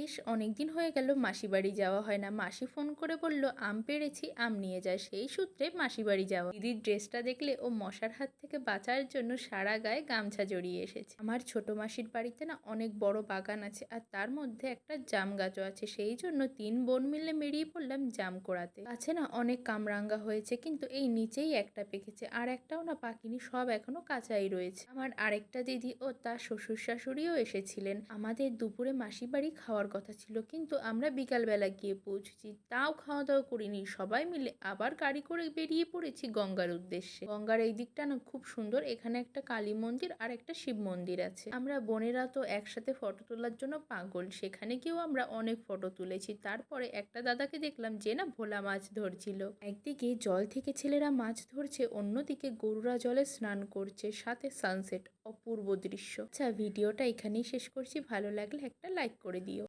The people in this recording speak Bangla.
ইস, অনেকদিন হয়ে গেল মাসি বাড়ি যাওয়া হয় না। মাসি ফোন করে বলল আম পেড়েছি, আম নিয়ে যায়। সেই সূত্রে মাসি বাড়ি যাওয়া। দিদির ড্রেসটা দেখলে ও মশার হাত থেকে বাঁচার জন্য সারা গায়ে গামছা জড়িয়ে এসেছে। আমার ছোট মাসির বাড়িতে না অনেক বড় বাগান আছে, আর তার মধ্যে একটা জাম গাছও আছে। সেই জন্য 3 বোন মিলে বেরিয়ে পড়লাম জাম কোড়াতে। আছে না অনেক কামরাঙ্গা হয়েছে, কিন্তু এই নিচেই একটা পেকেছে, আর একটাও না পাকেনি, সব এখনো কাঁচাই রয়েছে। আমার আরেকটা দিদি ও তার শ্বশুর শাশুড়িও এসেছিলেন। আমাদের দুপুরে মাসি বাড়ি খাওয়ার কথা ছিল, কিন্তু আমরা বিকালবেলা গিয়ে পৌঁছেছি, তাও খাওয়া দাওয়া করিনি। সবাই মিলে আবার গাড়ি করে বেরিয়ে পড়েছি গঙ্গার উদ্দেশ্যে। গঙ্গার এই দিকটা না খুব সুন্দর, এখানে একটা কালী মন্দির আর একটা শিব মন্দির আছে। আমরা বোনেরা তো একসাথে ফটো তোলার জন্য পাগল, সেখানে গিয়েও আমরা অনেক ফটো তুলেছি। তারপরে একটা দাদাকে দেখলাম যে না ভোলা মাছ ধরছিল। একদিকে জল থেকে ছেলেরা মাছ ধরছে, অন্যদিকে গরুরা জলে স্নান করছে, সাথে সানসেট, অপূর্ব দৃশ্য। আচ্ছা, ভিডিওটা এখানেই শেষ করছি। ভালো লাগলে একটা লাইক করে দিও।